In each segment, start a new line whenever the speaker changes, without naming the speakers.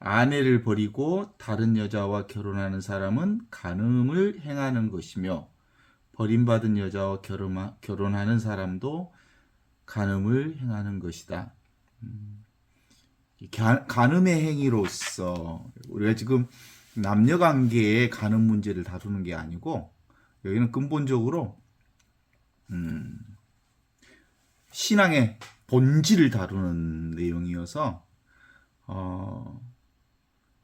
아내를 버리고 다른 여자와 결혼하는 사람은 간음을 행하는 것이며 버림받은 여자와 결혼하는 사람도 간음을 행하는 것이다. 간음의 행위로서 우리가 지금 남녀관계의 간음 문제를 다루는 게 아니고 여기는 근본적으로 신앙의 본질을 다루는 내용이어서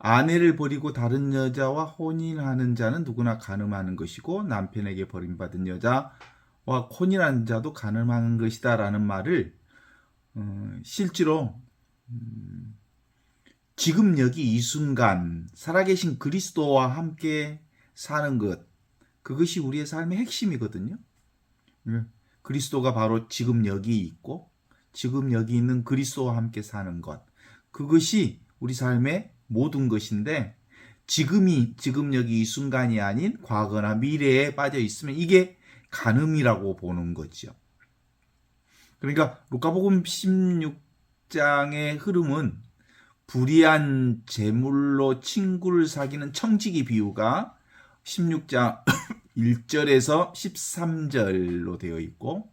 아내를 버리고 다른 여자와 혼인하는 자는 누구나 간음하는 것이고 남편에게 버림받은 여자와 혼인한 자도 간음하는 것이다 라는 말을 실제로 지금 여기 이 순간 살아계신 그리스도와 함께 사는 것, 그것이 우리의 삶의 핵심이거든요. 그리스도가 바로 지금 여기 있고 지금 여기 있는 그리스도와 함께 사는 것, 그것이 우리 삶의 모든 것인데 지금 여기 이 순간이 아닌 과거나 미래에 빠져 있으면 이게 간음이라고 보는 거죠. 그러니까 루카복음 16장의 흐름은 불의한 재물로 친구를 사귀는 청지기 비유가 16장 1절에서 13절로 되어 있고,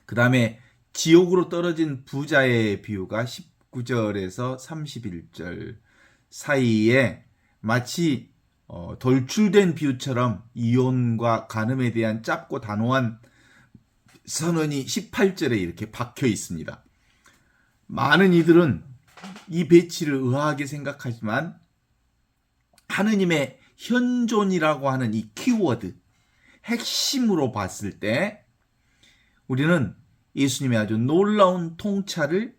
그 다음에 지옥으로 떨어진 부자의 비유가 19절에서 31절 사이에 마치 돌출된 비유처럼 이혼과 간음에 대한 짧고 단호한 선언이 18절에 이렇게 박혀 있습니다. 많은 이들은 이 배치를 의아하게 생각하지만 하느님의 현존이라고 하는 이 키워드, 핵심으로 봤을 때 우리는 예수님의 아주 놀라운 통찰을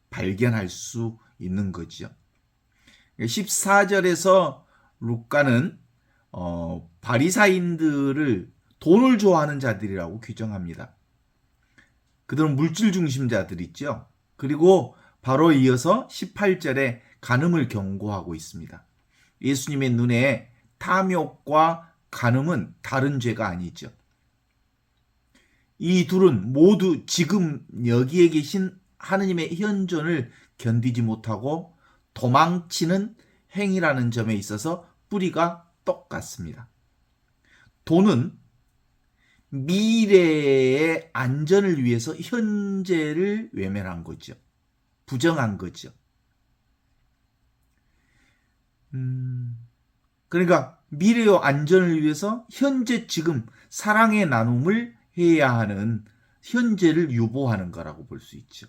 발견할 수 있는 거죠. 14절에서 루카는 바리사인들을 돈을 좋아하는 자들이라고 규정합니다. 그들은 물질 중심자들이죠. 그리고 바로 이어서 18절에 간음을 경고하고 있습니다. 예수님의 눈에 탐욕과 간음은 다른 죄가 아니죠. 이 둘은 모두 지금 여기에 계신 하느님의 현존을 견디지 못하고 도망치는 행위라는 점에 있어서 뿌리가 똑같습니다. 돈은 미래의 안전을 위해서 현재를 외면한 거죠. 부정한 거죠. 그러니까 미래의 안전을 위해서 현재 지금 사랑의 나눔을 해야 하는 현재를 유보하는 거라고 볼 수 있죠.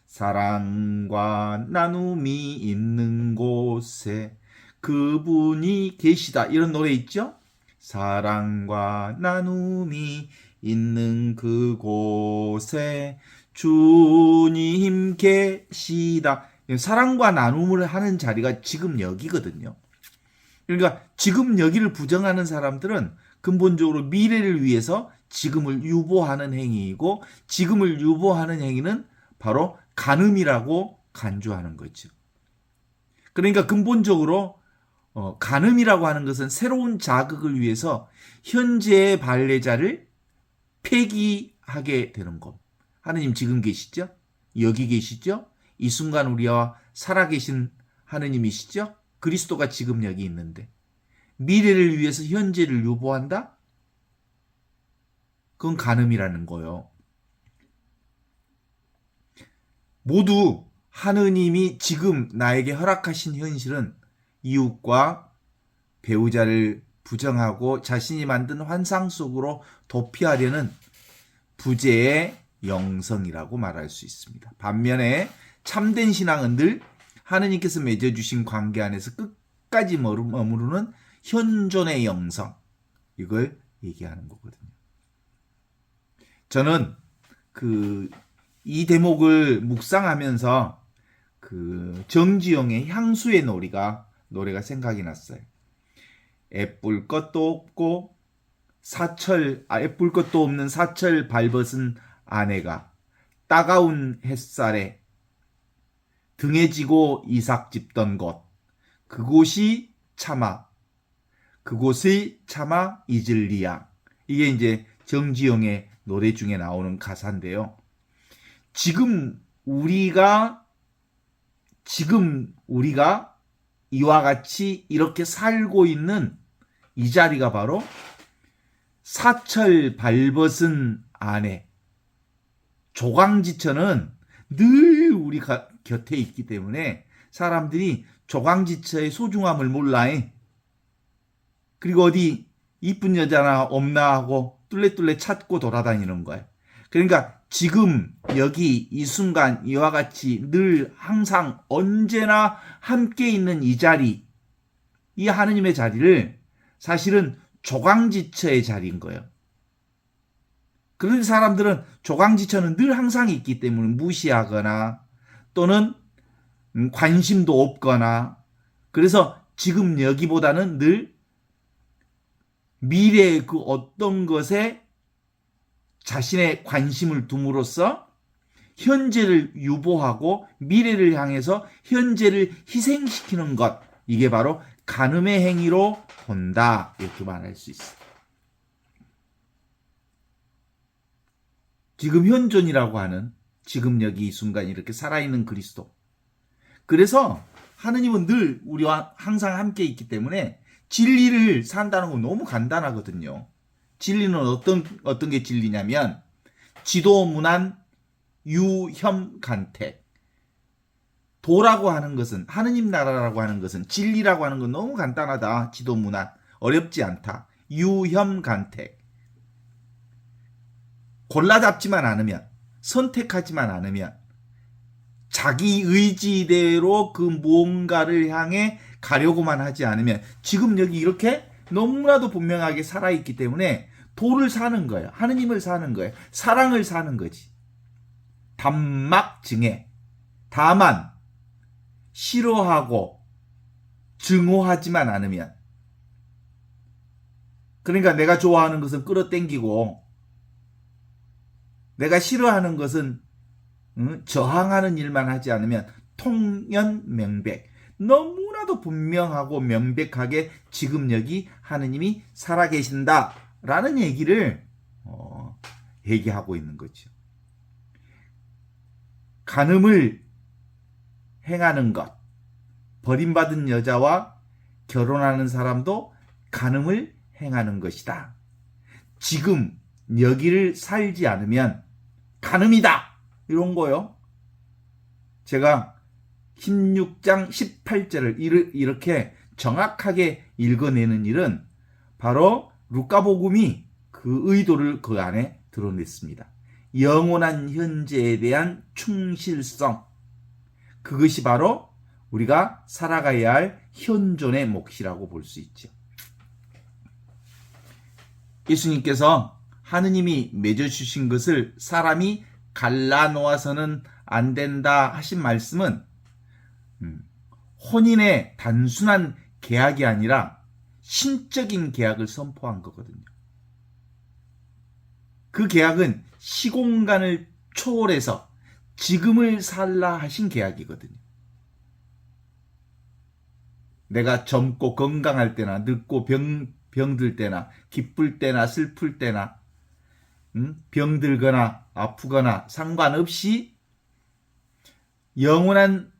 사랑과 나눔이 있는 곳에 그분이 계시다, 이런 노래 있죠? 사랑과 나눔이 있는 그곳에 주님 계시다. 사랑과 나눔을 하는 자리가 지금 여기거든요. 그러니까 지금 여기를 부정하는 사람들은 근본적으로 미래를 위해서 지금을 유보하는 행위이고, 지금을 유보하는 행위는 바로 간음이라고 간주하는 거죠. 그러니까 근본적으로 간음이라고 하는 것은 새로운 자극을 위해서 현재의 발레자를 폐기하게 되는 것. 하느님 지금 계시죠? 여기 계시죠? 이 순간 우리와 살아계신 하느님이시죠? 그리스도가 지금 여기 있는데 미래를 위해서 현재를 유보한다? 그건 간음이라는 거예요. 모두 하느님이 지금 나에게 허락하신 현실은 이웃과 배우자를 부정하고 자신이 만든 환상 속으로 도피하려는 부재의 영성이라고 말할 수 있습니다. 반면에 참된 신앙은 늘 하느님께서 맺어주신 관계 안에서 끝까지 머무르는 현존의 영성, 이걸 얘기하는 거거든요. 저는 이 대목을 묵상하면서 정지영의 향수의 노래가 생각이 났어요. 애뿔 것도 없고 애뿔 것도 없는 사철 발벗은 아내가 따가운 햇살에 등에 지고 이삭 짚던 곳, 그곳이 차마 이즐리야. 이게 이제 정지영의 노래 중에 나오는 가사인데요. 지금 우리가 지금 우리가 이와 같이 이렇게 살고 있는 이 자리가 바로 사철 발벗은 아내 조강지처는 늘 우리 곁에 있기 때문에 사람들이 조강지처의 소중함을 몰라. 그리고 어디 이쁜 여자나 없나 하고 뚫레뚫레 찾고 돌아다니는 거예요. 그러니까 지금 여기 이 순간 이와 같이 늘 항상 언제나 함께 있는 이 자리, 이 하느님의 자리를 사실은 조강지처의 자리인 거예요. 그런데 사람들은 조강지처는 늘 항상 있기 때문에 무시하거나 또는 관심도 없거나, 그래서 지금 여기보다는 늘 미래의 그 어떤 것에 자신의 관심을 둠으로써 현재를 유보하고 미래를 향해서 현재를 희생시키는 것, 이게 바로 간음의 행위로 본다, 이렇게 말할 수 있어요. 지금 현존이라고 하는, 지금 여기 이 순간 이렇게 살아있는 그리스도. 그래서 하느님은 늘 우리와 항상 함께 있기 때문에 진리를 산다는 건 너무 간단하거든요. 진리는 어떤 게 진리냐면 지도문안 유혐간택. 도라고 하는 것은, 하느님 나라라고 하는 것은, 진리라고 하는 건 너무 간단하다. 지도문안 어렵지 않다. 유혐간택. 골라잡지만 않으면, 선택하지만 않으면, 자기 의지대로 그 무언가를 향해 가려고만 하지 않으면, 지금 여기 이렇게 너무나도 분명하게 살아있기 때문에 도를 사는 거예요. 하느님을 사는 거예요. 사랑을 사는 거지. 단막증에. 다만 싫어하고 증오하지만 않으면, 그러니까 내가 좋아하는 것은 끌어당기고 내가 싫어하는 것은 저항하는 일만 하지 않으면 통연명백, 너무나도 분명하고 명백하게 지금 여기 하느님이 살아계신다라는 얘기를 얘기하고 있는 거죠. 간음을 행하는 것, 버림받은 여자와 결혼하는 사람도 간음을 행하는 것이다. 지금 여기를 살지 않으면 간음이다, 이런 거요. 제가 16장 18절을 이렇게 정확하게 읽어내는 일은 바로 루카복음이 그 의도를 그 안에 드러냈습니다. 영원한 현재에 대한 충실성, 그것이 바로 우리가 살아가야 할 현존의 몫이라고 볼 수 있죠. 예수님께서 하느님이 맺어주신 것을 사람이 갈라놓아서는 안 된다 하신 말씀은 혼인의 단순한 계약이 아니라 신적인 계약을 선포한 거거든요. 그 계약은 시공간을 초월해서 지금을 살라 하신 계약이거든요. 내가 젊고 건강할 때나 늙고 병들 때나 기쁠 때나 슬플 때나 병들거나 아프거나 상관없이 영원한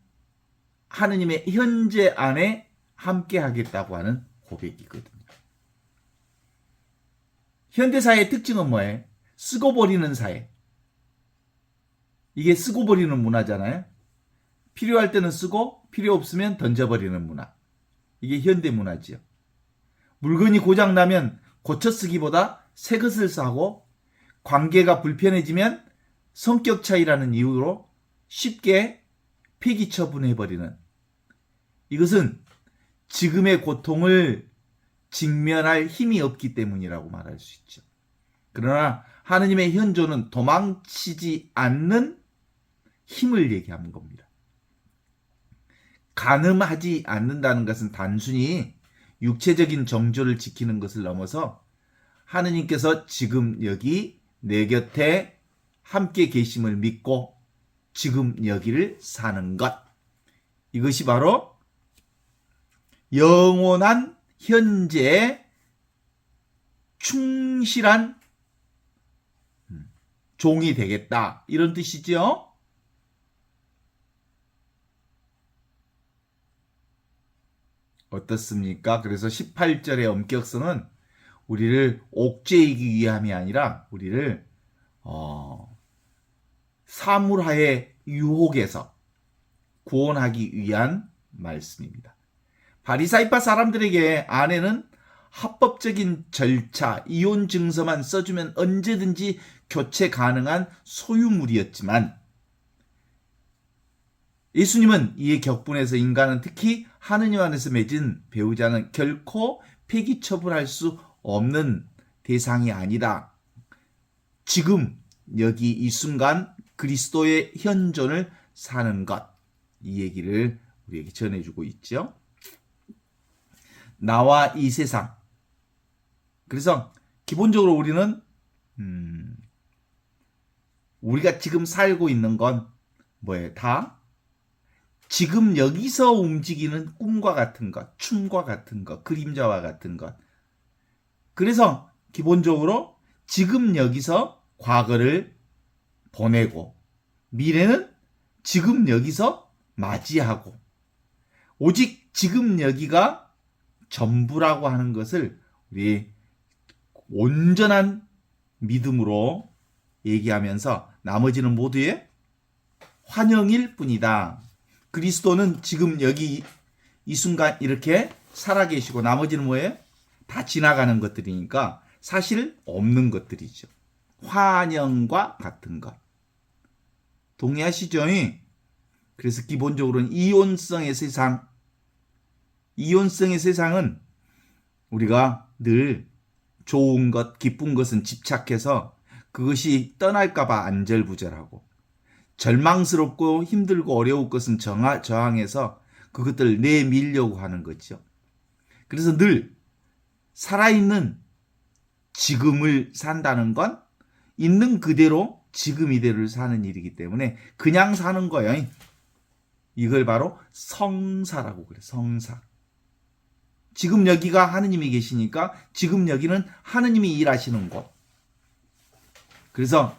하느님의 현재 안에 함께 하겠다고 하는 고백이거든요. 현대사회의 특징은 뭐예요? 쓰고 버리는 사회. 이게 쓰고 버리는 문화잖아요. 필요할 때는 쓰고 필요 없으면 던져버리는 문화. 이게 현대 문화지요. 물건이 고장나면 고쳐 쓰기보다 새 것을 사고, 관계가 불편해지면 성격 차이라는 이유로 쉽게 폐기 처분해버리는, 이것은 지금의 고통을 직면할 힘이 없기 때문이라고 말할 수 있죠. 그러나 하느님의 현존은 도망치지 않는 힘을 얘기하는 겁니다. 간음하지 않는다는 것은 단순히 육체적인 정조를 지키는 것을 넘어서 하느님께서 지금 여기 내 곁에 함께 계심을 믿고 지금 여기를 사는 것, 이것이 바로 영원한 현재에 충실한 종이 되겠다, 이런 뜻이죠. 어떻습니까? 그래서 18절의 엄격성은 우리를 옥죄이기 위함이 아니라 우리를 사물화의 유혹에서 구원하기 위한 말씀입니다. 바리사이파 사람들에게 아내는 합법적인 절차, 이혼 증서만 써주면 언제든지 교체 가능한 소유물이었지만 예수님은 이에 격분해서 인간은 특히 하느님 안에서 맺은 배우자는 결코 폐기 처분할 수 없는 대상이 아니라 지금 여기 이 순간 그리스도의 현존을 사는 것, 이 얘기를 우리에게 전해주고 있죠. 나와 이 세상. 그래서 기본적으로 우리는 우리가 지금 살고 있는 건 뭐예요? 다 지금 여기서 움직이는 꿈과 같은 것, 춤과 같은 것, 그림자와 같은 것. 그래서 기본적으로 지금 여기서 과거를 보내고 미래는 지금 여기서 맞이하고 오직 지금 여기가 전부라고 하는 것을 우리 온전한 믿음으로 얘기하면서 나머지는 모두의 환영일 뿐이다. 그리스도는 지금 여기 이 순간 이렇게 살아계시고 나머지는 뭐예요? 다 지나가는 것들이니까 사실 없는 것들이죠. 환영과 같은 것. 동의하시죠? 그래서 기본적으로는 이혼성의 세상, 이혼성의 세상은 우리가 늘 좋은 것, 기쁜 것은 집착해서 그것이 떠날까봐 안절부절하고 절망스럽고 힘들고 어려울 것은 저항해서 그것들을 내밀려고 하는 거죠. 그래서 늘 살아있는 지금을 산다는 건 있는 그대로 지금 이대로를 사는 일이기 때문에 그냥 사는 거예요. 이걸 바로 성사라고 그래. 성사. 지금 여기가 하느님이 계시니까 지금 여기는 하느님이 일하시는 곳. 그래서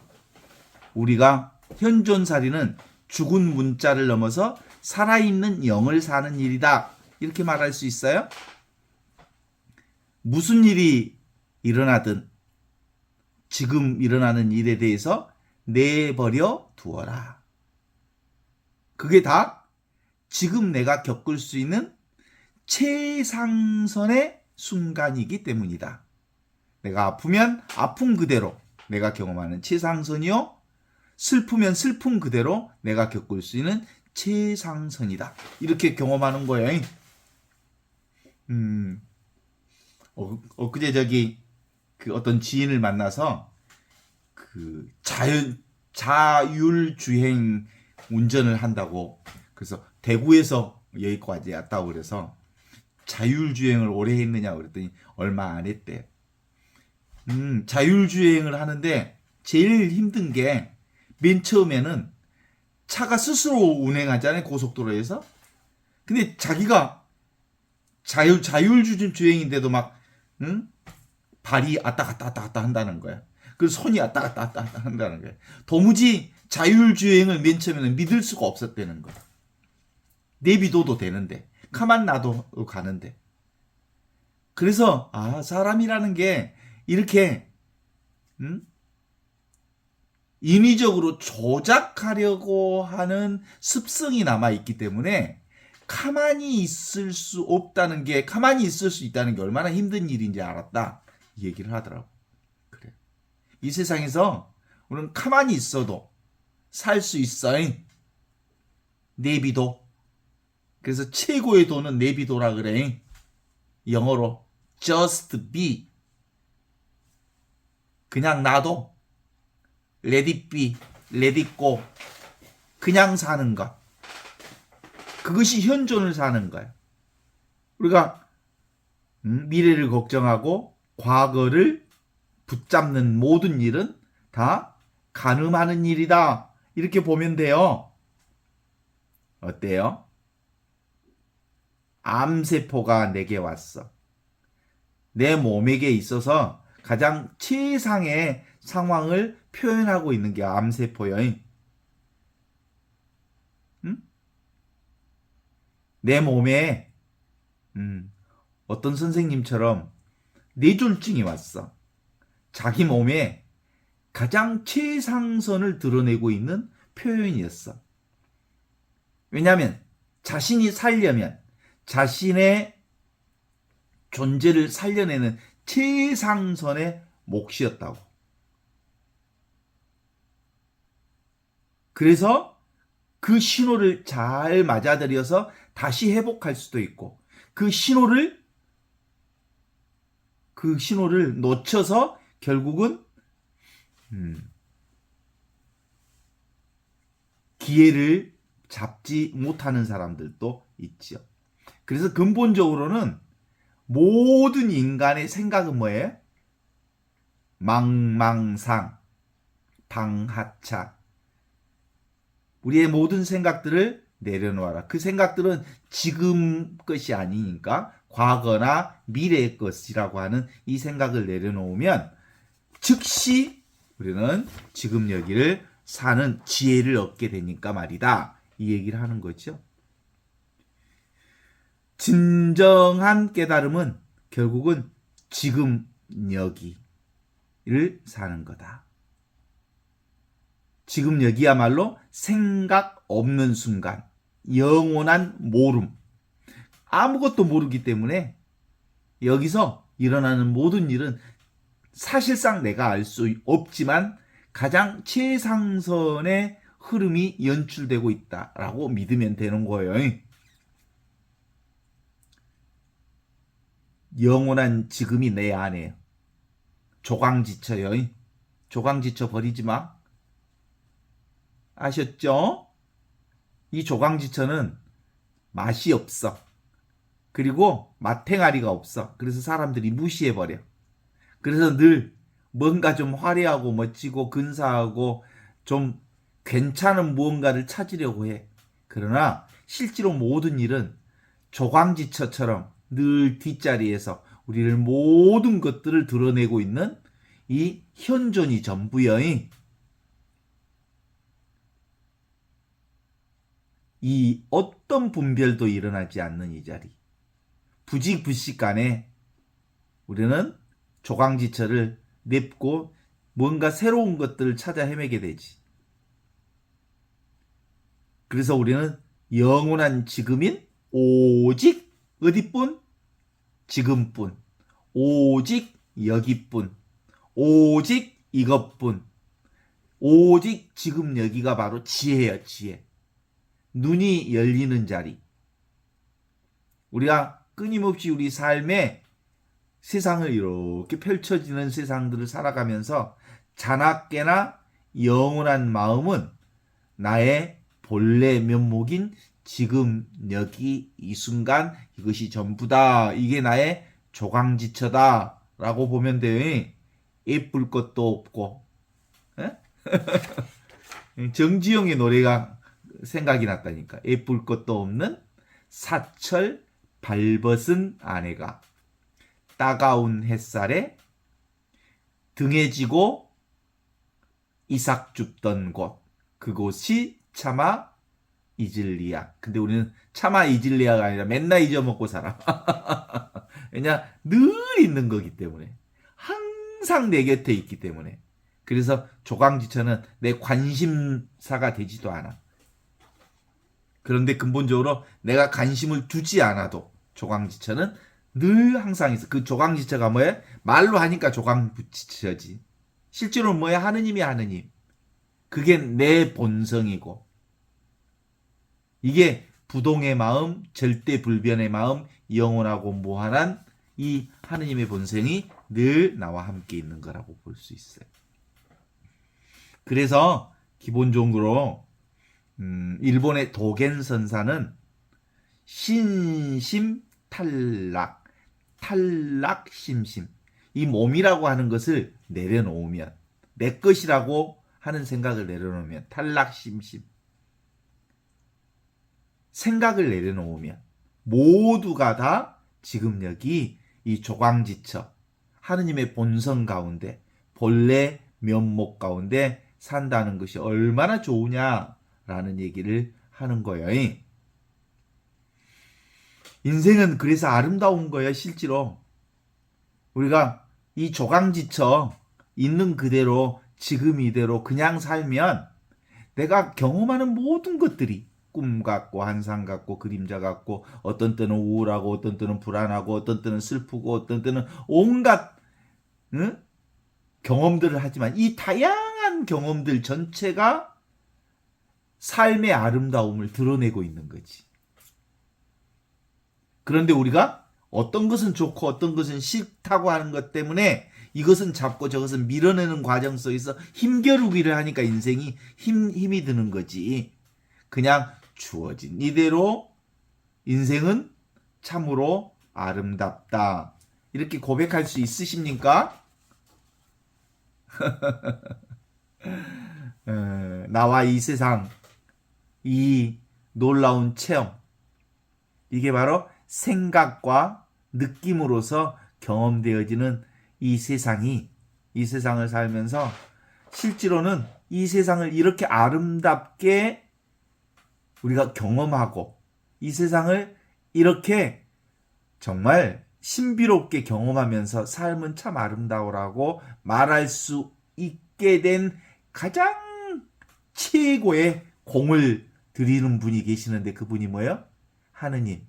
우리가 현존살이는 죽은 문자를 넘어서 살아있는 영을 사는 일이다. 이렇게 말할 수 있어요? 무슨 일이 일어나든 지금 일어나는 일에 대해서 내버려 두어라. 그게 다 지금 내가 겪을 수 있는 최상선의 순간이기 때문이다. 내가 아프면 아픔 그대로 내가 경험하는 최상선이요. 슬프면 슬픔 그대로 내가 겪을 수 있는 최상선이다. 이렇게 경험하는 거예요. 엊그제 저기 그 어떤 지인을 만나서 그 자율주행 운전을 한다고 그래서 대구에서 여기까지 왔다고 그래서 자율주행을 오래 했느냐고 그랬더니 얼마 안 했대. 자율주행을 하는데 제일 힘든 게 맨 처음에는 차가 스스로 운행하잖아요, 고속도로에서. 근데 자기가 자율주행인데도 막 발이 왔다 갔다 한다는 거야. 그래서 손이 왔다 갔다 한다는 거야. 도무지 자율주행을 맨 처음에는 믿을 수가 없었다는 거야. 내비둬도 되는데 가만 놔도 가는데. 그래서 사람이라는 게 이렇게 인위적으로 조작하려고 하는 습성이 남아있기 때문에 가만히 있을 수 없다는 게, 가만히 있을 수 있다는 게 얼마나 힘든 일인지 알았다. 이 얘기를 하더라고. 그래. 이 세상에서 우리는 가만히 있어도 살 수 있어요. 내비도. 그래서 최고의 도는 내비도라 그래. 영어로 just be. 그냥 놔둬. let it be, let it go. 그냥 사는 것. 그것이 현존을 사는 거예요. 우리가 미래를 걱정하고 과거를 붙잡는 모든 일은 다 간음하는 일이다. 이렇게 보면 돼요. 어때요? 암세포가 내게 왔어. 내 몸에게 있어서 가장 최상의 상황을 표현하고 있는 게 암세포예요. 내 몸에 어떤 선생님처럼 뇌졸중이 왔어. 자기 몸에 가장 최상선을 드러내고 있는 표현이었어. 왜냐하면 자신이 살려면 자신의 존재를 살려내는 최상선의 몫이었다고. 그래서 그 신호를 잘 맞아들여서 다시 회복할 수도 있고, 그 신호를 놓쳐서 결국은 기회를 잡지 못하는 사람들도 있죠. 그래서 근본적으로는 모든 인간의 생각은 뭐예요? 망망상, 방하차. 우리의 모든 생각들을 내려놓아라. 그 생각들은 지금 것이 아니니까 과거나 미래의 것이라고 하는 이 생각을 내려놓으면 즉시 우리는 지금 여기를 사는 지혜를 얻게 되니까 말이다. 이 얘기를 하는 거죠. 진정한 깨달음은 결국은 지금 여기를 사는 거다. 지금 여기야말로 생각 없는 순간, 영원한 모름. 아무것도 모르기 때문에 여기서 일어나는 모든 일은 사실상 내가 알 수 없지만 가장 최상선의 흐름이 연출되고 있다라고 믿으면 되는 거예요. 영원한 지금이 내 안에 조강지처요. 조강지처 버리지 마. 아셨죠? 이 조강지처는 맛이 없어. 그리고 맛탱아리가 없어. 그래서 사람들이 무시해버려. 그래서 늘 뭔가 좀 화려하고 멋지고 근사하고 좀 괜찮은 무언가를 찾으려고 해. 그러나 실제로 모든 일은 조광지처처럼 늘 뒷자리에서 우리를 모든 것들을 드러내고 있는 이 현존이 전부여. 이 어떤 분별도 일어나지 않는 이 자리. 부직불식 간에 우리는 조광지처를 냅고 뭔가 새로운 것들을 찾아 헤매게 되지. 그래서 우리는 영원한 지금인 오직 어디뿐? 지금뿐. 오직 여기뿐. 오직 이것뿐. 오직 지금 여기가 바로 지혜야, 지혜. 눈이 열리는 자리. 우리가 끊임없이 우리 삶에 세상을 이렇게 펼쳐지는 세상들을 살아가면서 자나깨나 영원한 마음은 나의 본래 면목인 지금 여기 이 순간 이것이 전부다. 이게 나의 조광지처다 라고 보면 돼요. 예쁠 것도 없고. 정지영의 노래가 생각이 났다니까. 예쁠 것도 없는 사철 발벗은 아내가 따가운 햇살에 등에 지고 이삭 줍던 곳, 그곳이 차마 이즐리아. 근데 우리는 차마 이즐리아가 아니라 맨날 잊어먹고 살아. 왜냐? 늘 있는 거기 때문에. 항상 내 곁에 있기 때문에. 그래서 조광지처는 내 관심사가 되지도 않아. 그런데 근본적으로 내가 관심을 두지 않아도 조광지처는 늘 항상 있어. 그 조광지처가 뭐야? 말로 하니까 조광지처지. 실제로는 뭐야? 하느님이 하느님. 그게 내 본성이고. 이게 부동의 마음, 절대 불변의 마음, 영원하고 무한한 이 하느님의 본성이 늘 나와 함께 있는 거라고 볼 수 있어요. 그래서 기본적으로 일본의 도겐 선사는 신심 탈락, 탈락 심심. 이 몸이라고 하는 것을 내려놓으면, 내 것이라고 하는 생각을 내려놓으면, 탈락 심심. 생각을 내려놓으면 모두가 다 지금 여기 이 조광지처 하느님의 본성 가운데 본래 면목 가운데 산다는 것이 얼마나 좋으냐라는 얘기를 하는 거예요. 인생은 그래서 아름다운 거예요, 실제로. 우리가 이 조강지처 있는 그대로 지금 이대로 그냥 살면 내가 경험하는 모든 것들이 꿈 같고 환상 같고 그림자 같고 어떤 때는 우울하고 어떤 때는 불안하고 어떤 때는 슬프고 어떤 때는 온갖 응? 경험들을 하지만 이 다양한 경험들 전체가 삶의 아름다움을 드러내고 있는 거지. 그런데 우리가 어떤 것은 좋고 어떤 것은 싫다고 하는 것 때문에 이것은 잡고 저것은 밀어내는 과정 속에서 힘겨루기를 하니까 인생이 힘이 드는 거지. 그냥 주어진 이대로 인생은 참으로 아름답다. 이렇게 고백할 수 있으십니까? 나와 이 세상, 이 놀라운 체험. 이게 바로 생각과 느낌으로서 경험되어지는 이 세상이, 이 세상을 살면서 실제로는 이 세상을 이렇게 아름답게 우리가 경험하고 이 세상을 이렇게 정말 신비롭게 경험하면서 삶은 참 아름다우라고 말할 수 있게 된 가장 최고의 공을 드리는 분이 계시는데 그분이 뭐예요? 하느님.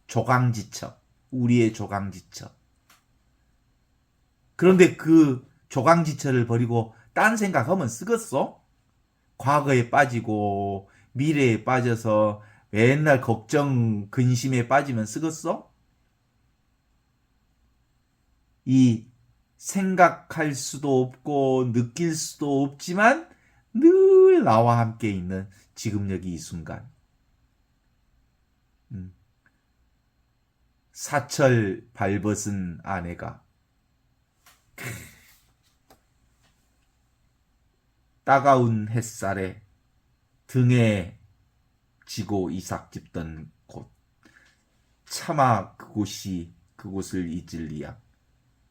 조강지처. 우리의 조강지처. 그런데 그 조강지처를 버리고 딴 생각하면 쓰겠어? 과거에 빠지고 미래에 빠져서 맨날 걱정 근심에 빠지면 쓰겠어? 이 생각할 수도 없고 느낄 수도 없지만 늘 나와 함께 있는 지금 여기 이 순간. 사철 발벗은 아내가 따가운 햇살에 등에 지고 이삭 짚던 곳. 차마 그곳을 잊을리야.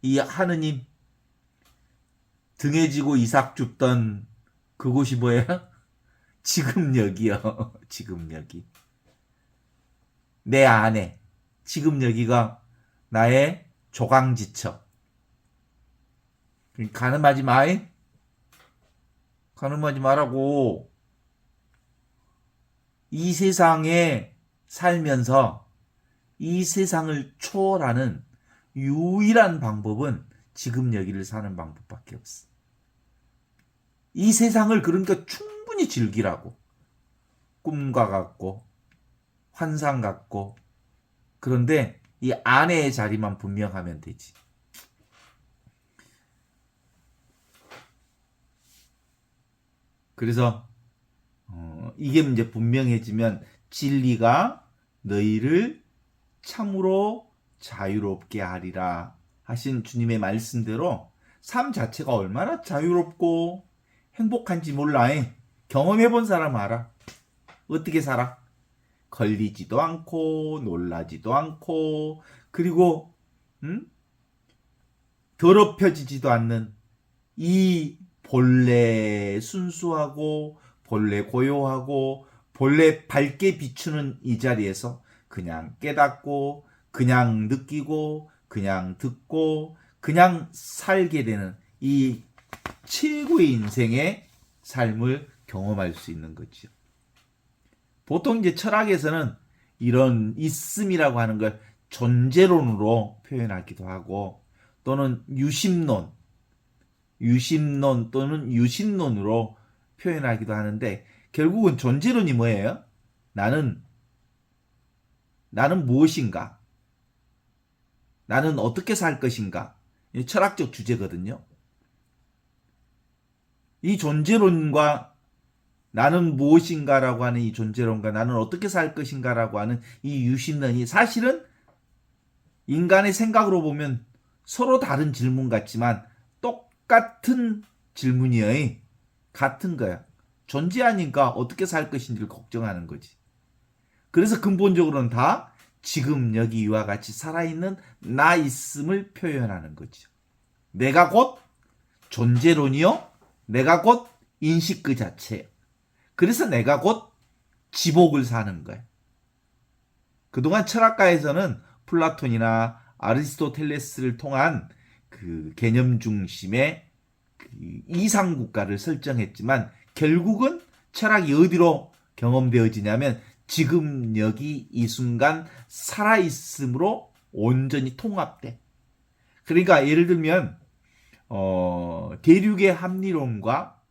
이 하느님 등에 지고 이삭 줍던 그곳이 뭐야? 지금 여기요. 지금 여기. 내 안에. 지금 여기가 나의 조강지처. 가늠하지 마이. 가늠하지 말라고. 이 세상에 살면서 이 세상을 초월하는 유일한 방법은 지금 여기를 사는 방법밖에 없어. 이 세상을 그러니까 충분히 즐기라고. 꿈과 같고 환상 같고 그런데 이 아내의 자리만 분명하면 되지. 그래서 이게 이제 분명해지면 진리가 너희를 참으로 자유롭게 하리라 하신 주님의 말씀대로 삶 자체가 얼마나 자유롭고 행복한지 몰라. 경험해본 사람 알아. 어떻게 살아? 걸리지도 않고 놀라지도 않고 그리고 더럽혀지지도 않는 이 본래 순수하고 본래 고요하고 본래 밝게 비추는 이 자리에서 그냥 깨닫고 그냥 느끼고 그냥 듣고 그냥 살게 되는 이 최고의 인생의 삶을 경험할 수 있는 거죠. 보통 이제 철학에서는 이런 있음이라고 하는 걸 존재론으로 표현하기도 하고 또는 유심론 또는 유신론으로 표현하기도 하는데 결국은 존재론이 뭐예요? 나는 무엇인가? 나는 어떻게 살 것인가? 철학적 주제거든요. 이 존재론과 나는 무엇인가라고 하는 이 존재론과 나는 어떻게 살 것인가라고 하는 이 유신론이 사실은 인간의 생각으로 보면 서로 다른 질문 같지만 똑같은 질문이에요. 같은 거야. 존재하니까 어떻게 살 것인지를 걱정하는 거지. 그래서 근본적으로는 다 지금 여기 이와 같이 살아있는 나 있음을 표현하는 거죠. 내가 곧 존재론이요. 내가 곧 인식 그 자체예요. 그래서 내가 곧 지복을 사는 거예요. 그동안 철학가에서는 플라톤이나 아리스토텔레스를 통한 그 개념 중심의 그 이상국가를 설정했지만 결국은 철학이 어디로 경험되어지냐면 지금 여기 이 순간 살아있음으로 온전히 통합돼. 그러니까 예를 들면 대륙의 합리론과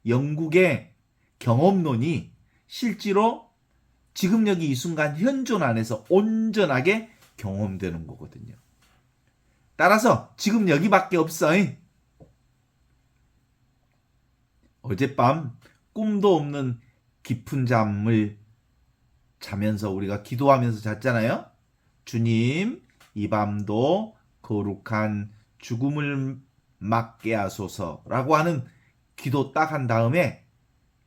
영국의 경험론이 실제로 지금 여기 이 순간 현존 안에서 온전하게 경험되는 거거든요. 따라서 지금 여기밖에 없어. 어젯밤 꿈도 없는 깊은 잠을 자면서 우리가 기도하면서 잤잖아요. 주님, 이 밤도 거룩한 죽음을 맞게 하소서라고 하는 기도 딱 한 다음에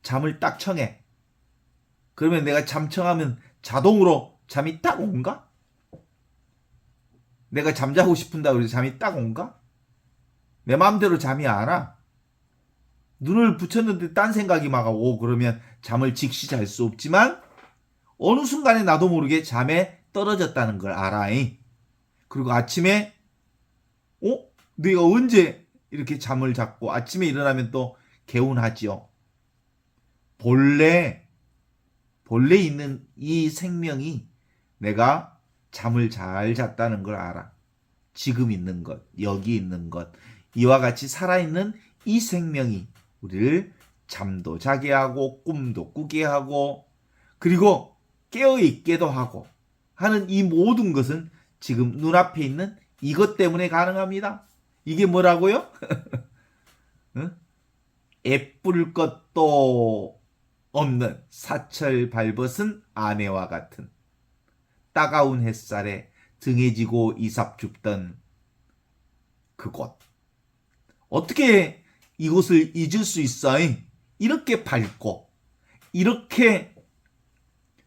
잠을 딱 청해. 그러면 내가 잠 청하면 자동으로 잠이 딱 온가? 내가 잠자고 싶은다고 해서 잠이 딱 온가? 내 마음대로 잠이 안 와. 눈을 붙였는데 딴 생각이 막 오고 그러면 잠을 즉시 잘 수 없지만 어느 순간에 나도 모르게 잠에 떨어졌다는 걸 알아. 그리고 아침에 내가 언제 이렇게 잠을 잤고 아침에 일어나면 또 개운하지요. 본래 있는 이 생명이 내가 잠을 잘 잤다는 걸 알아. 지금 있는 것, 여기 있는 것, 이와 같이 살아있는 이 생명이 우리를 잠도 자게 하고 꿈도 꾸게 하고 그리고 깨어있게도 하고 하는 이 모든 것은 지금 눈앞에 있는 이것 때문에 가능합니다. 이게 뭐라고요? 응? 예쁠 것도 없는 사철 발벗은 아내와 같은 따가운 햇살에 등에 지고 이삽 줍던 그곳. 어떻게 이곳을 잊을 수 있어? 이렇게 밝고 이렇게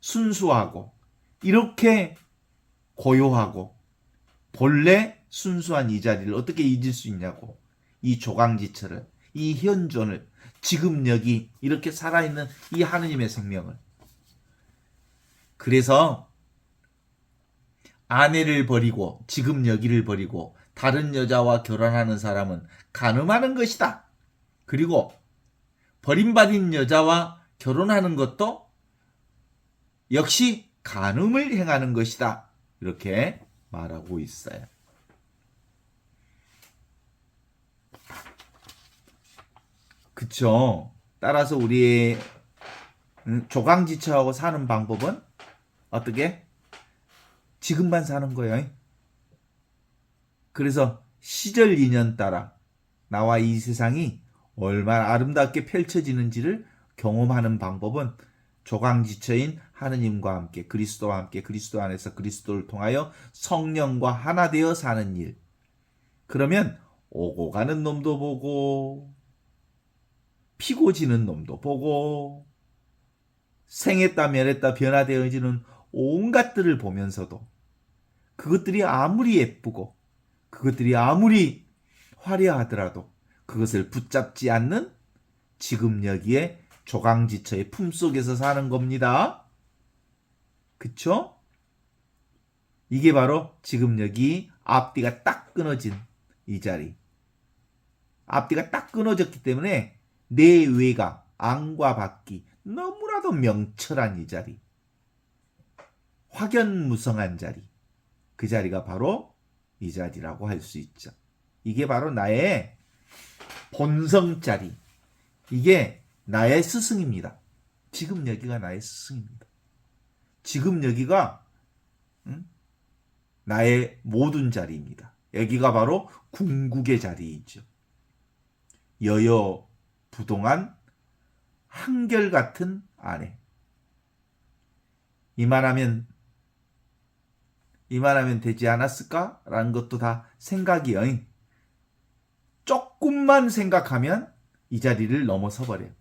순수하고 이렇게 고요하고 본래 순수한 이 자리를 어떻게 잊을 수 있냐고. 이 조강지처를, 이 현존을, 지금 여기 이렇게 살아있는 이 하느님의 생명을. 그래서 아내를 버리고 지금 여기를 버리고 다른 여자와 결혼하는 사람은 간음하는 것이다. 그리고 버림받은 여자와 결혼하는 것도 역시 간음을 행하는 것이다. 이렇게 말하고 있어요. 그쵸? 따라서 우리의 조강지처하고 사는 방법은 어떻게? 지금만 사는 거예요. 그래서 시절 인연 따라 나와 이 세상이 얼마나 아름답게 펼쳐지는지를 경험하는 방법은 조강지처인 하느님과 함께 그리스도와 함께 그리스도 안에서 그리스도를 통하여 성령과 하나 되어 사는 일. 그러면 오고 가는 놈도 보고 피고 지는 놈도 보고 생했다 멸했다 변화되어지는 온갖들을 보면서도 그것들이 아무리 예쁘고 그것들이 아무리 화려하더라도 그것을 붙잡지 않는 지금 여기에 조강지처의 품속에서 사는 겁니다. 그쵸? 이게 바로 지금 여기 앞뒤가 딱 끊어진 이 자리. 앞뒤가 딱 끊어졌기 때문에 내외가 안과 밖이 너무나도 명철한 이 자리. 확연무성한 자리. 그 자리가 바로 이 자리라고 할 수 있죠. 이게 바로 나의 본성 자리. 이게 나의 스승입니다. 지금 여기가 나의 스승입니다. 지금 여기가 나의 모든 자리입니다. 여기가 바로 궁극의 자리이죠. 여여부동한 한결같은 아내. 이만하면 되지 않았을까? 라는 것도 다 생각이요. 조금만 생각하면 이 자리를 넘어서 버려요.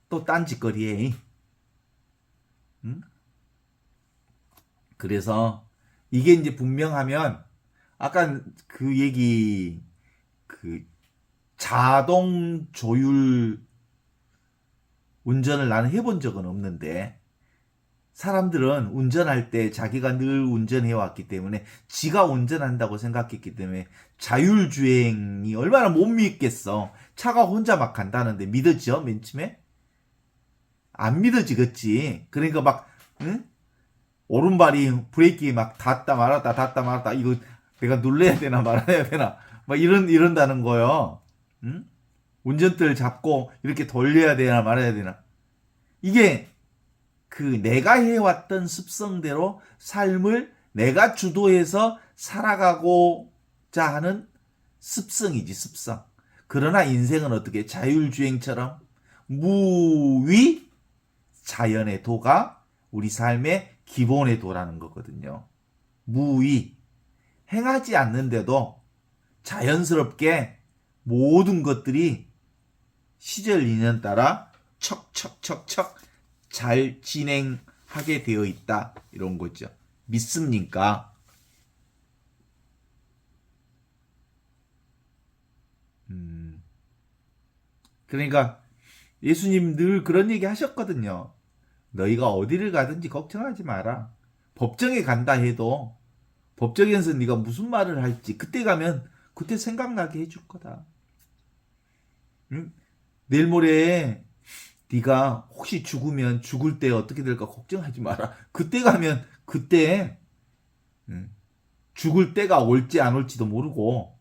또 딴짓거리에. 그래서 이게 이제 분명하면 아까 그 얘기 그 자동 조율 운전을 나는 해본 적은 없는데 사람들은 운전할 때 자기가 늘 운전해 왔기 때문에 지가 운전한다고 생각했기 때문에 자율주행이 얼마나 못 믿겠어. 차가 혼자 막 간다는데 믿어지요? 맨 처음에? 안 믿어지겠지. 그러니까 막 응? 오른발이 브레이크 막 닿았다 말았다 이거 내가 눌러야 되나 말아야 되나 막 이런다는 거요. 응? 운전대를 잡고 이렇게 돌려야 되나 말아야 되나. 이게 그 내가 해왔던 습성대로 삶을 내가 주도해서 살아가고자 하는 습성이지, 습성. 그러나 인생은 어떻게 자율주행처럼 무위 자연의 도가 우리 삶의 기본의 도라는 거거든요. 무위. 행하지 않는데도 자연스럽게 모든 것들이 시절 인연 따라 척척척척 잘 진행하게 되어 있다. 이런 거죠. 믿습니까? 그러니까 예수님 늘 그런 얘기 하셨거든요. 너희가 어디를 가든지 걱정하지 마라. 법정에 간다 해도 법정에서 네가 무슨 말을 할지 그때 가면 그때 생각나게 해줄 거다. 응? 내일 모레 네가 혹시 죽으면 죽을 때 어떻게 될까 걱정하지 마라. 그때 가면 그때 죽을 때가 올지 안 올지도 모르고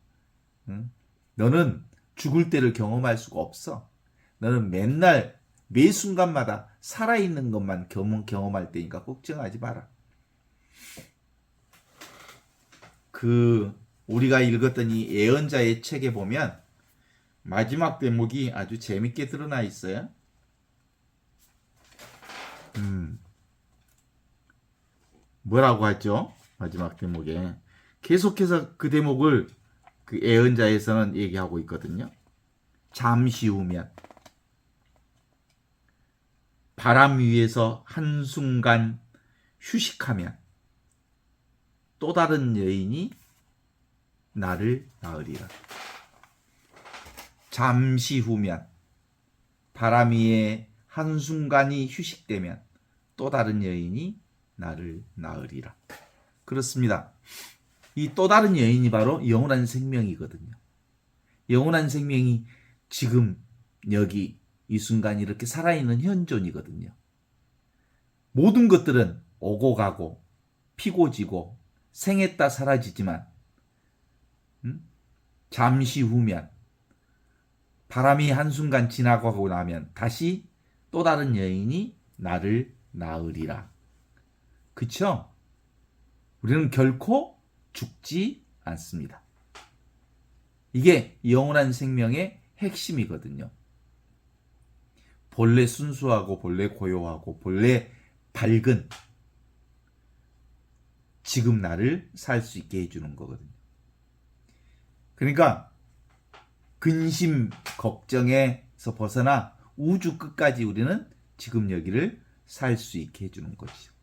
너는 죽을 때를 경험할 수가 없어. 너는 맨날 매 순간마다 살아있는 것만 경험할 때니까 걱정하지 마라. 우리가 읽었던 이 예언자의 책에 보면 마지막 대목이 아주 재밌게 드러나 있어요. 뭐라고 하죠? 마지막 대목에 계속해서 그 대목을 그 예언자에서는 얘기하고 있거든요. 잠시 후면 바람 위에서 한순간 휴식하면 또 다른 여인이 나를 낳으리라. 잠시 후면 바람 위에 한순간이 휴식되면 또 다른 여인이 나를 낳으리라. 그렇습니다. 이 또 다른 여인이 바로 영원한 생명이거든요. 영원한 생명이 지금 여기 이 순간 이렇게 살아있는 현존이거든요. 모든 것들은 오고 가고 피고 지고 생했다 사라지지만 잠시 후면 바람이 한순간 지나가고 나면 다시 또 다른 여인이 나를 낳으리라. 그쵸? 우리는 결코 죽지 않습니다. 이게 영원한 생명의 핵심이거든요. 본래 순수하고 본래 고요하고 본래 밝은 지금 나를 살 수 있게 해주는 거거든요. 그러니까 근심 걱정에서 벗어나 우주 끝까지 우리는 지금 여기를 살 수 있게 해주는 거죠.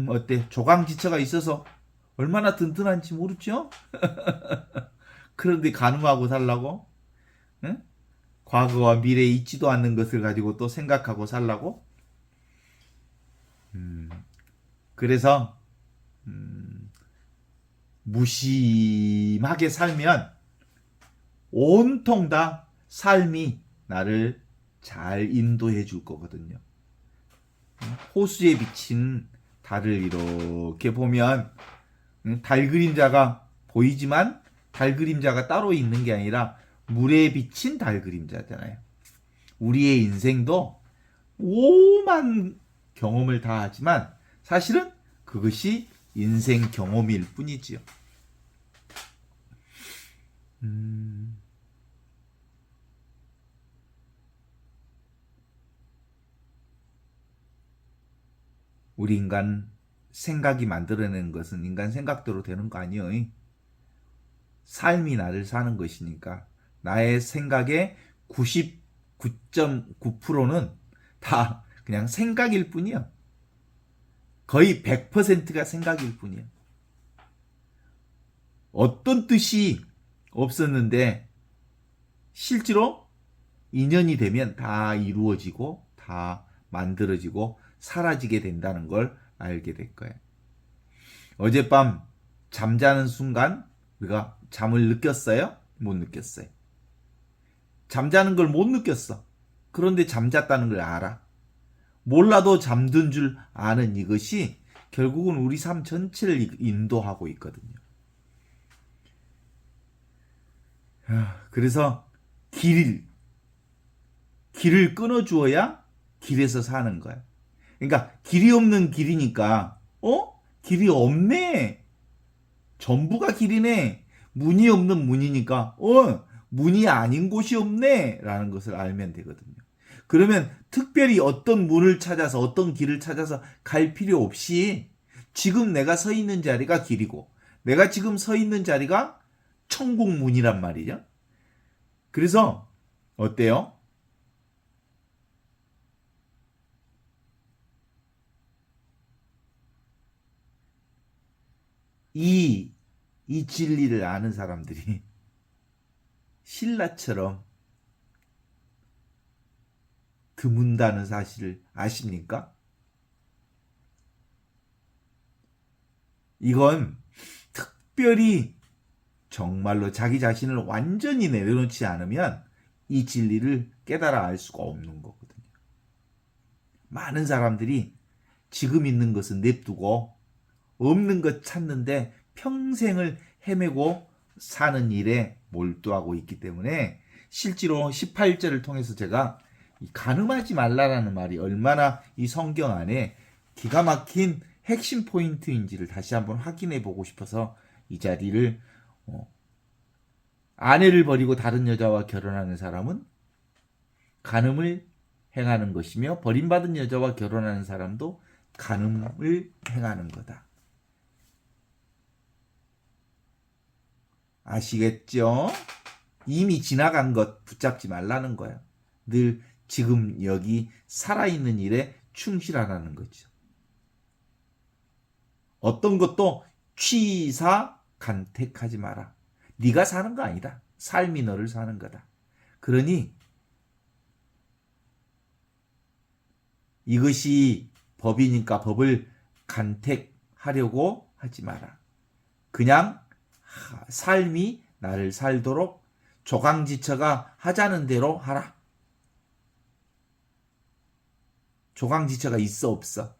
어때? 조강지처가 있어서 얼마나 든든한지 모르죠? 그런데 가늠하고 살라고? 응? 과거와 미래에 있지도 않는 것을 가지고 또 생각하고 살라고? 그래서 무심하게 살면 온통 다 삶이 나를 잘 인도해 줄 거거든요. 호수에 비친 달을 이렇게 보면 달 그림자가 보이지만 달 그림자가 따로 있는 게 아니라 물에 비친 달 그림자잖아요. 우리의 인생도 오만 경험을 다 하지만 사실은 그것이 인생 경험일 뿐이지요. 우리 인간 생각이 만들어내는 것은 인간 생각대로 되는 거 아니에요. 삶이 나를 사는 것이니까 나의 생각의 99.9%는 다 그냥 생각일 뿐이야. 거의 100%가 생각일 뿐이야. 어떤 뜻이 없었는데 실제로 인연이 되면 다 이루어지고 다 만들어지고 사라지게 된다는 걸 알게 될 거예요. 어젯밤 잠자는 순간 우리가 잠을 느꼈어요? 못 느꼈어요. 잠자는 걸 못 느꼈어. 그런데 잠잤다는 걸 알아. 몰라도 잠든 줄 아는 이것이 결국은 우리 삶 전체를 인도하고 있거든요. 그래서 길을 끊어주어야 길에서 사는 거야. 그러니까 길이 없는 길이니까 길이 없네. 전부가 길이네. 문이 없는 문이니까 문이 아닌 곳이 없네 라는 것을 알면 되거든요. 그러면 특별히 어떤 문을 찾아서 어떤 길을 찾아서 갈 필요 없이 지금 내가 서 있는 자리가 길이고 내가 지금 서 있는 자리가 천국문이란 말이죠. 그래서 어때요? 이 진리를 아는 사람들이 신라처럼 드문다는 사실을 아십니까? 이건 특별히 정말로 자기 자신을 완전히 내려놓지 않으면 이 진리를 깨달아 알 수가 없는 거거든요. 많은 사람들이 지금 있는 것은 냅두고 없는 것 찾는데 평생을 헤매고 사는 일에 몰두하고 있기 때문에 실제로 18절을 통해서 제가 가늠하지 말라라는 말이 얼마나 이 성경 안에 기가 막힌 핵심 포인트인지를 다시 한번 확인해 보고 싶어서 이 자리를 아내를 버리고 다른 여자와 결혼하는 사람은 간음을 행하는 것이며 버림받은 여자와 결혼하는 사람도 간음을 행하는 거다. 아시겠죠? 이미 지나간 것 붙잡지 말라는 거야. 늘 지금 여기 살아있는 일에 충실하라는 거죠. 어떤 것도 취사 간택하지 마라. 네가 사는 거 아니다. 삶이 너를 사는 거다. 그러니 이것이 법이니까 법을 간택하려고 하지 마라. 그냥 삶이 나를 살도록 조강지처가 하자는 대로 하라. 조강지처가 있어 없어?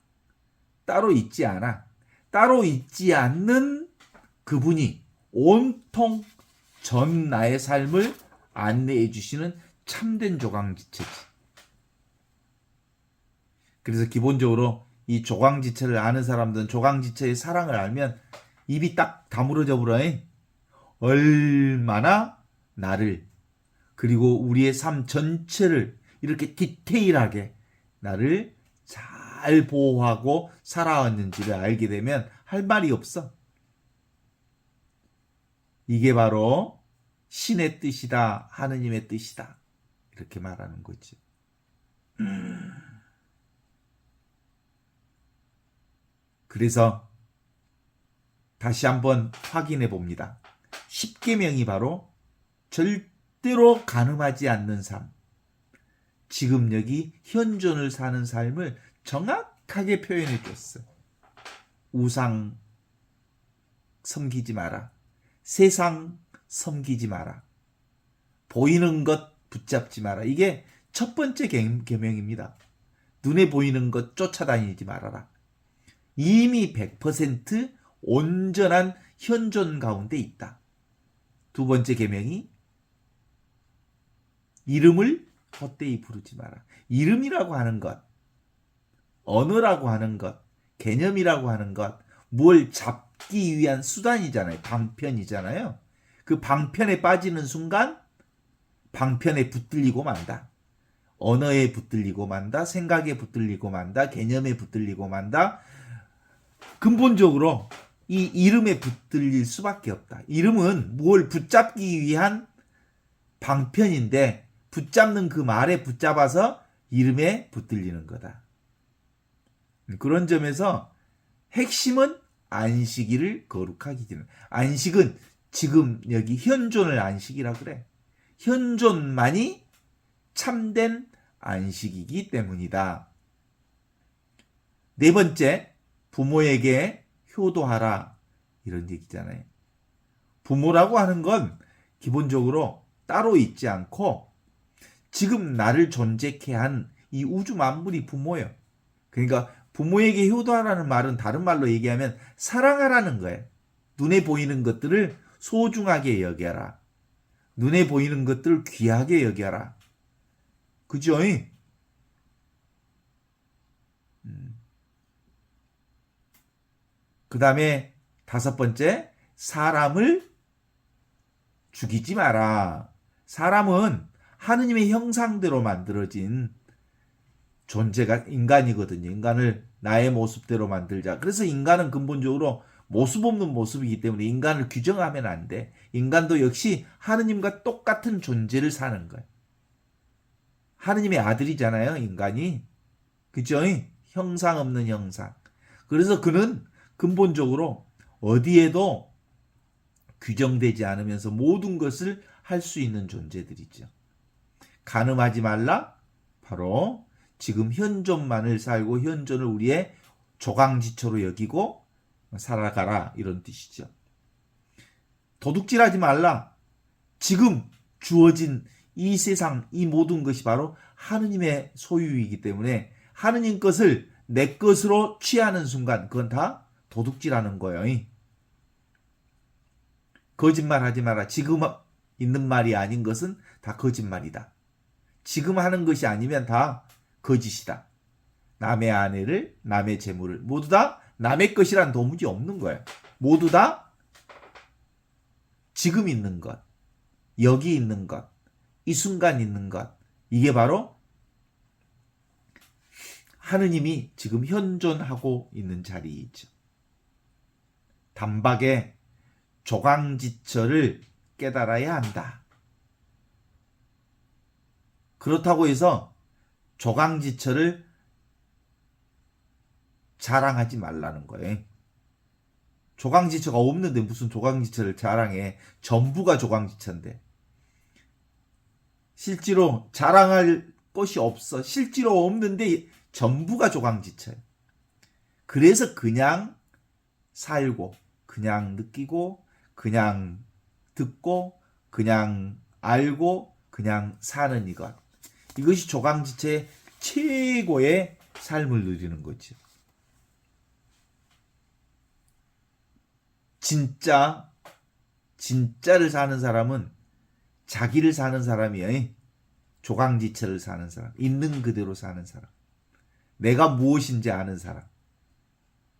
따로 있지 않아. 따로 있지 않는 그분이 온통 전 나의 삶을 안내해 주시는 참된 조강지처지. 그래서 기본적으로 이 조강지처를 아는 사람들은 조강지처의 사랑을 알면 입이 딱 다물어져 버려요. 얼마나 나를 그리고 우리의 삶 전체를 이렇게 디테일하게 나를 잘 보호하고 살아왔는지를 알게 되면 할 말이 없어. 이게 바로 신의 뜻이다. 하느님의 뜻이다. 이렇게 말하는 거지. 그래서 다시 한번 확인해 봅니다. 10계명이 바로 절대로 간음하지 않는 삶. 지금 여기 현존을 사는 삶을 정확하게 표현해 줬어. 우상 섬기지 마라. 세상 섬기지 마라. 보이는 것 붙잡지 마라. 이게 첫 번째 계명입니다. 눈에 보이는 것 쫓아다니지 말아라. 이미 100% 온전한 현존 가운데 있다. 두 번째 계명이 이름을 헛되이 부르지 마라. 이름이라고 하는 것, 언어라고 하는 것, 개념이라고 하는 것, 뭘 잡기 위한 수단이잖아요. 방편이잖아요. 그 방편에 빠지는 순간 방편에 붙들리고 만다. 언어에 붙들리고 만다. 생각에 붙들리고 만다. 개념에 붙들리고 만다. 근본적으로 이 이름에 붙들릴 수밖에 없다. 이름은 뭘 붙잡기 위한 방편인데 붙잡는 그 말에 붙잡아서 이름에 붙들리는 거다. 그런 점에서 핵심은 안식일을 거룩하게 지는. 안식은 지금 여기 현존을 안식이라 그래. 현존만이 참된 안식이기 때문이다. 네 번째, 부모에게 효도하라. 이런 얘기잖아요. 부모라고 하는 건 기본적으로 따로 있지 않고 지금 나를 존재케 한 이 우주 만물이 부모예요. 그러니까 부모에게 효도하라는 말은 다른 말로 얘기하면 사랑하라는 거예요. 눈에 보이는 것들을 소중하게 여겨라. 눈에 보이는 것들을 귀하게 여겨라. 그죠? 그 다음에 다섯 번째, 사람을 죽이지 마라. 사람은 하느님의 형상대로 만들어진 존재가 인간이거든요. 인간을 나의 모습대로 만들자. 그래서 인간은 근본적으로 모습 없는 모습이기 때문에 인간을 규정하면 안 돼. 인간도 역시 하느님과 똑같은 존재를 사는 거예요. 하느님의 아들이잖아요, 인간이. 그죠? 형상 없는 형상. 그래서 그는 근본적으로 어디에도 규정되지 않으면서 모든 것을 할 수 있는 존재들이죠. 간음하지 말라. 바로 지금 현존만을 살고 현존을 우리의 조강지처로 여기고 살아가라. 이런 뜻이죠. 도둑질하지 말라. 지금 주어진 이 세상, 이 모든 것이 바로 하느님의 소유이기 때문에 하느님 것을 내 것으로 취하는 순간 그건 다 도둑질하는 거예요. 거짓말하지 마라. 지금 있는 말이 아닌 것은 다 거짓말이다. 지금 하는 것이 아니면 다 거짓이다. 남의 아내를, 남의 재물을 모두 다 남의 것이란 도무지 없는 거예요. 모두 다 지금 있는 것, 여기 있는 것, 이 순간 있는 것. 이게 바로 하느님이 지금 현존하고 있는 자리이죠. 단박에 조강지처를 깨달아야 한다. 그렇다고 해서 조강지처를 자랑하지 말라는 거예요. 조강지처가 없는데 무슨 조강지처를 자랑해. 전부가 조강지처인데. 실제로 자랑할 것이 없어. 실제로 없는데 전부가 조강지처예요. 그래서 그냥 살고 그냥 느끼고 그냥 듣고 그냥 알고 그냥 사는 이것. 이것이 조강지처의 최고의 삶을 누리는 거죠. 진짜를 사는 사람은 자기를 사는 사람이에요. 조강지처를 사는 사람, 있는 그대로 사는 사람, 내가 무엇인지 아는 사람,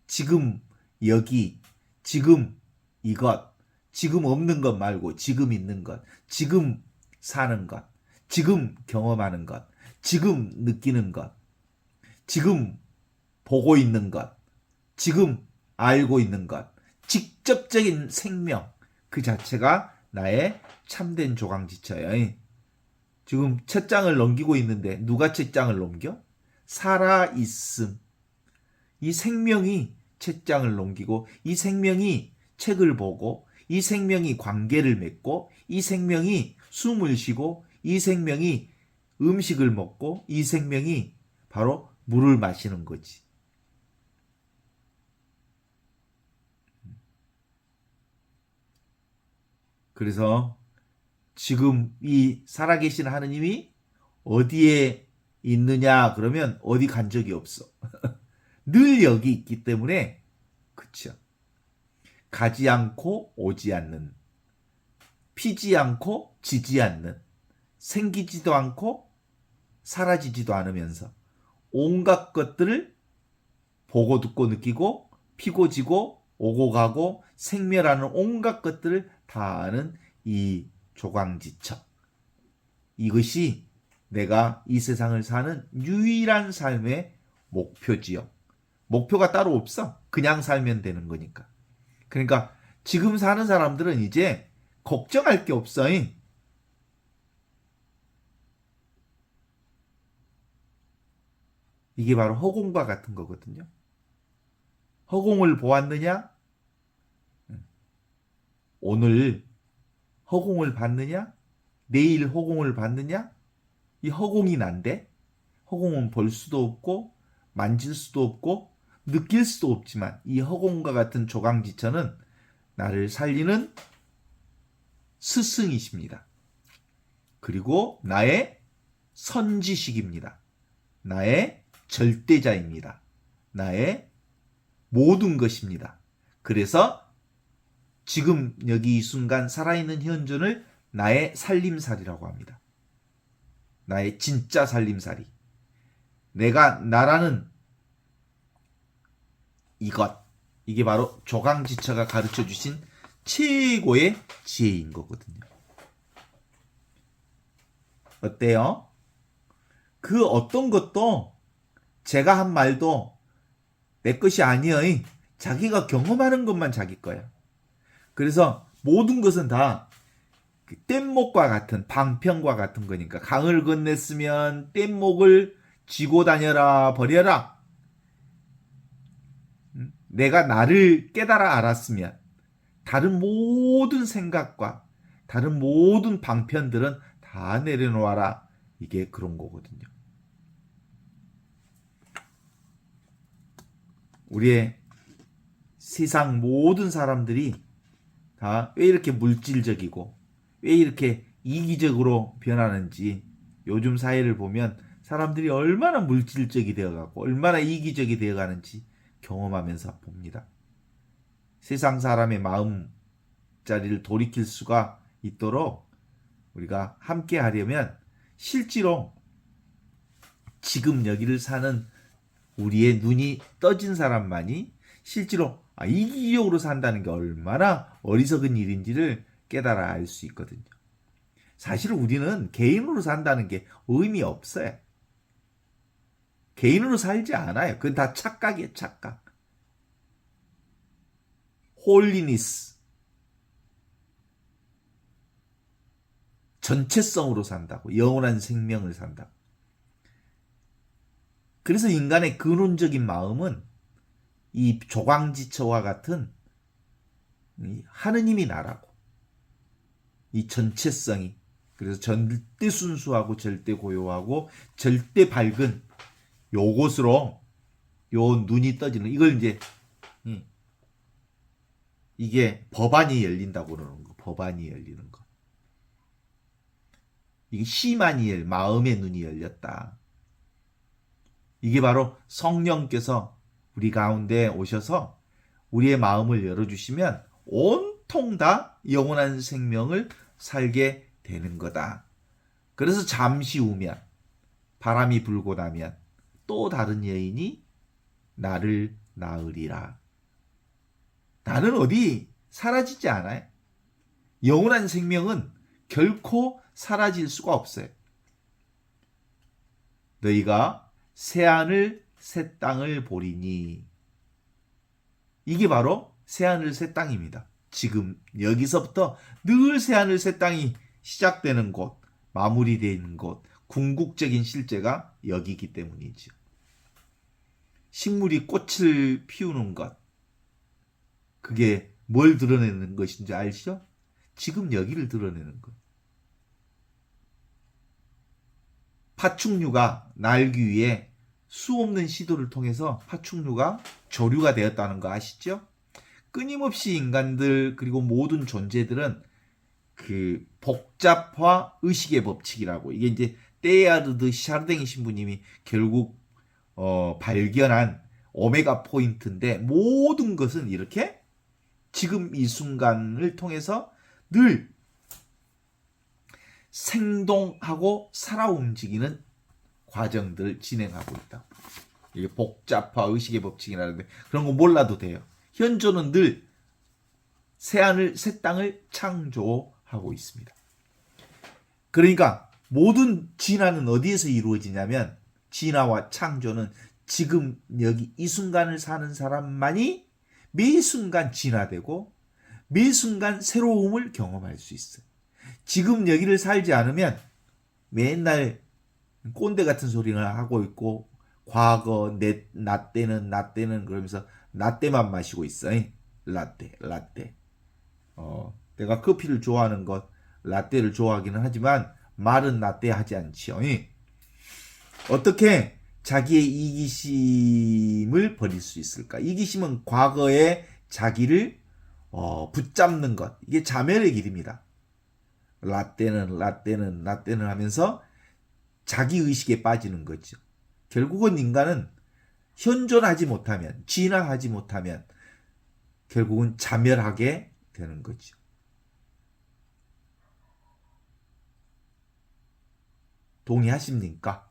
지금 여기, 지금 이것, 지금 없는 것 말고 지금 있는 것, 지금 사는 것, 지금 경험하는 것, 지금 느끼는 것, 지금 보고 있는 것, 지금 알고 있는 것, 직접적인 생명 그 자체가 나의 참된 조강지처예요. 지금 첫 장을 넘기고 있는데 누가 첫 장을 넘겨? 살아있음. 이 생명이 첫 장을 넘기고 이 생명이 책을 보고 이 생명이 관계를 맺고 이 생명이 숨을 쉬고 이 생명이 음식을 먹고 이 생명이 바로 물을 마시는 거지. 그래서 지금 이 살아계신 하느님이 어디에 있느냐 그러면 어디 간 적이 없어. 늘 여기 있기 때문에 그쵸. 가지 않고 오지 않는, 피지 않고 지지 않는, 생기지도 않고 사라지지도 않으면서 온갖 것들을 보고 듣고 느끼고 피고 지고 오고 가고 생멸하는 온갖 것들을 다 아는 이 조강지처. 이것이 내가 이 세상을 사는 유일한 삶의 목표지요. 목표가 따로 없어. 그냥 살면 되는 거니까. 그러니까 지금 사는 사람들은 이제 걱정할 게 없어. 이게 바로 허공과 같은 거거든요. 허공을 보았느냐? 오늘 허공을 봤느냐? 내일 허공을 봤느냐? 이 허공이 난데 허공은 볼 수도 없고 만질 수도 없고 느낄 수도 없지만 이 허공과 같은 조강지처는 나를 살리는 스승이십니다. 그리고 나의 선지식입니다. 나의 절대자입니다. 나의 모든 것입니다. 그래서 지금 여기 이 순간 살아있는 현존을 나의 살림살이라고 합니다. 나의 진짜 살림살이. 내가 나라는 이게 바로 조강지처가 가르쳐 주신 최고의 지혜인 거거든요. 어때요? 그 어떤 것도 제가 한 말도 내 것이 아니여. 자기가 경험하는 것만 자기 거야. 그래서 모든 것은 다 뗏목과 같은 방편과 같은 거니까 강을 건넸으면 뗏목을 쥐고 다녀라 버려라. 내가 나를 깨달아 알았으면 다른 모든 생각과 다른 모든 방편들은 다 내려놓아라. 이게 그런 거거든요. 우리의 세상 모든 사람들이 다 왜 이렇게 물질적이고 왜 이렇게 이기적으로 변하는지 요즘 사회를 보면 사람들이 얼마나 물질적이 되어가고 얼마나 이기적이 되어가는지 경험하면서 봅니다. 세상 사람의 마음자리를 돌이킬 수가 있도록 우리가 함께 하려면 실제로 지금 여기를 사는 우리의 눈이 떠진 사람만이 실제로 이기적으로 산다는 게 얼마나 어리석은 일인지를 깨달아 알 수 있거든요. 사실 우리는 개인으로 산다는 게 의미 없어요. 개인으로 살지 않아요. 그건 다 착각이에요, 착각. 홀리니스. 전체성으로 산다고. 영원한 생명을 산다고. 그래서 인간의 근원적인 마음은 이 조강지처와 같은 하느님이 나라고. 이 전체성이. 그래서 절대 순수하고 절대 고요하고 절대 밝은 요것으로 요 눈이 떠지는 이걸 이제 이게 법안이 열린다고 그러는 거. 법안이 열리는 거. 이게 시마니엘 마음의 눈이 열렸다. 이게 바로 성령께서 우리 가운데 오셔서 우리의 마음을 열어주시면 온통 다 영원한 생명을 살게 되는 거다. 그래서 잠시 후면 바람이 불고 나면 또 다른 여인이 나를 낳으리라. 나는 어디 사라지지 않아요. 영원한 생명은 결코 사라질 수가 없어요. 너희가 새하늘 새 땅을 보리니. 이게 바로 새하늘 새 땅입니다. 지금 여기서부터 늘 새하늘 새 땅이 시작되는 곳, 마무리되는 곳, 궁극적인 실제가 여기이기 때문이죠. 식물이 꽃을 피우는 것, 그게 뭘 드러내는 것인지 아시죠? 지금 여기를 드러내는 것. 파충류가 날기 위해 수없는 시도를 통해서 파충류가 조류가 되었다는 거 아시죠? 끊임없이 인간들 그리고 모든 존재들은 그 복잡화 의식의 법칙이라고, 이게 이제 테일하르드 샤르댕이 신부님이 결국 발견한 오메가 포인트인데, 모든 것은 이렇게 지금 이 순간을 통해서 늘 생동하고 살아 움직이는 과정들을 진행하고 있다. 이게 복잡화 의식의 법칙이라는데 그런 거 몰라도 돼요. 현존은 늘 새하늘 새 땅을 창조하고 있습니다. 그러니까 모든 진화는 어디에서 이루어지냐면, 진화와 창조는 지금 여기 이 순간을 사는 사람만이 매 순간 진화되고 매 순간 새로움을 경험할 수 있어요. 지금 여기를 살지 않으면 맨날 꼰대 같은 소리를 하고 있고, 과거 나 때는 그러면서 라떼만 마시고 있어. 라떼. 내가 커피를 좋아하는 것, 라떼를 좋아하기는 하지만 말은 라떼 하지 않지요. 어떻게 자기의 이기심을 버릴 수 있을까? 이기심은 과거의 자기를 붙잡는 것. 이게 자멸의 길입니다. 라떼는 하면서 자기의식에 빠지는 거죠. 결국은 인간은 현존하지 못하면, 진화하지 못하면 결국은 자멸하게 되는 거죠. 동의하십니까?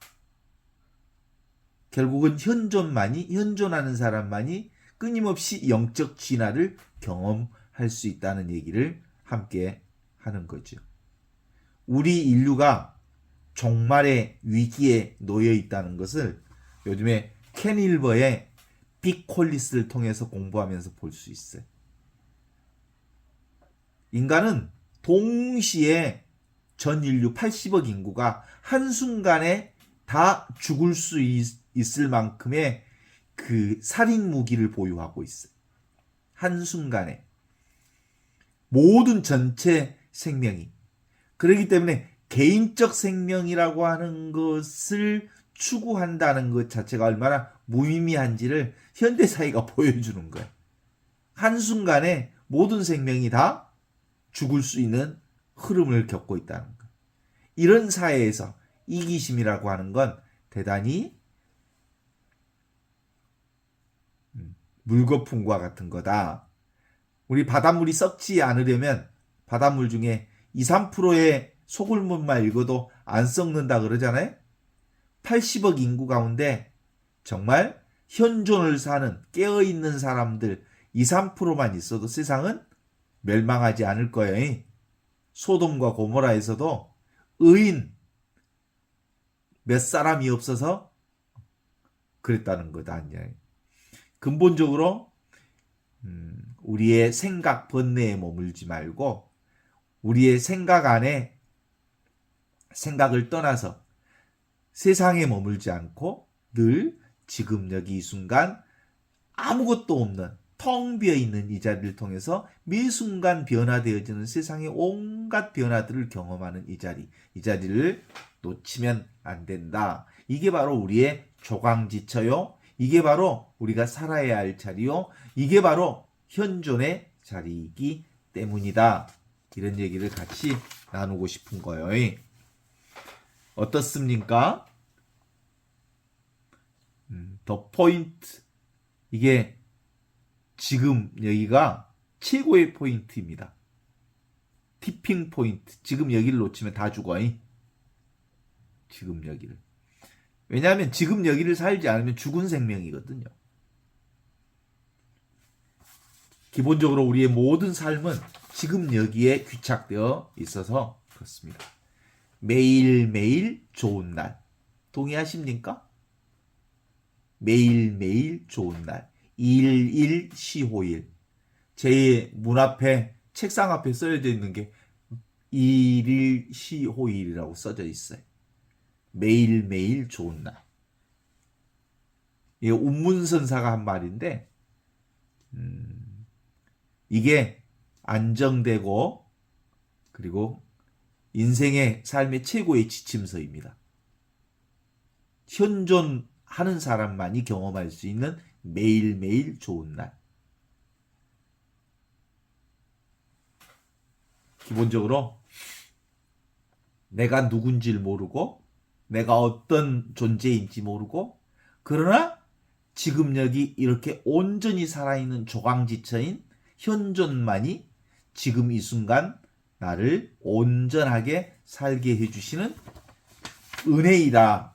결국은 현존하는 사람만이 끊임없이 영적 진화를 경험할 수 있다는 얘기를 함께 하는 거죠. 우리 인류가 종말의 위기에 놓여 있다는 것을 요즘에 켄 힐버의 빅 콜리스를 통해서 공부하면서 볼 수 있어요. 인간은 동시에 전 인류 80억 인구가 한순간에 다 죽을 수 있을 만큼의 그 살인 무기를 보유하고 있어요. 한순간에. 모든 전체 생명이. 그렇기 때문에 개인적 생명이라고 하는 것을 추구한다는 것 자체가 얼마나 무의미한지를 현대사회가 보여주는 거예요. 한순간에 모든 생명이 다 죽을 수 있는 흐름을 겪고 있다는 것. 이런 사회에서 이기심이라고 하는 건 대단히 물거품과 같은 거다. 우리 바닷물이 썩지 않으려면 바닷물 중에 2, 3%의 소금물만 읽어도 안 썩는다 그러잖아요. 80억 인구 가운데 정말 현존을 사는 깨어있는 사람들 2, 3%만 있어도 세상은 멸망하지 않을 거예요. 소돔과 고모라에서도 의인 몇 사람이 없어서 그랬다는 거다. 근본적으로 우리의 생각 번뇌에 머물지 말고 우리의 생각 안에 생각을 떠나서 세상에 머물지 않고 늘 지금 여기 이 순간 아무것도 없는 텅 비어있는 이 자리를 통해서 매 순간 변화되어지는 세상의 온갖 변화들을 경험하는 이 자리를 놓치면 안 된다. 이게 바로 우리의 조강지처요. 이게 바로 우리가 살아야 할 자리요. 이게 바로 현존의 자리이기 때문이다. 이런 얘기를 같이 나누고 싶은 거예요. 어떻습니까? 더 포인트. 이게 지금 여기가 최고의 포인트입니다. 티핑 포인트. 지금 여기를 놓치면 다 죽어. 지금 여기를. 왜냐하면 지금 여기를 살지 않으면 죽은 생명이거든요. 기본적으로 우리의 모든 삶은 지금 여기에 귀착되어 있어서 그렇습니다. 매일매일 좋은 날. 동의하십니까? 매일매일 좋은 날. 일일시호일. 제 문 앞에 책상 앞에 써져 있는 게 일일시호일이라고 써져 있어요. 매일매일 좋은 날. 이게 운문선사가 한 말인데 이게 안정되고 그리고 인생의 삶의 최고의 지침서입니다. 현존하는 사람만이 경험할 수 있는 매일매일 좋은 날. 기본적으로 내가 누군지를 모르고 내가 어떤 존재인지 모르고 그러나 지금 여기 이렇게 온전히 살아있는 조강지처인 현존만이 지금 이 순간 나를 온전하게 살게 해주시는 은혜이다.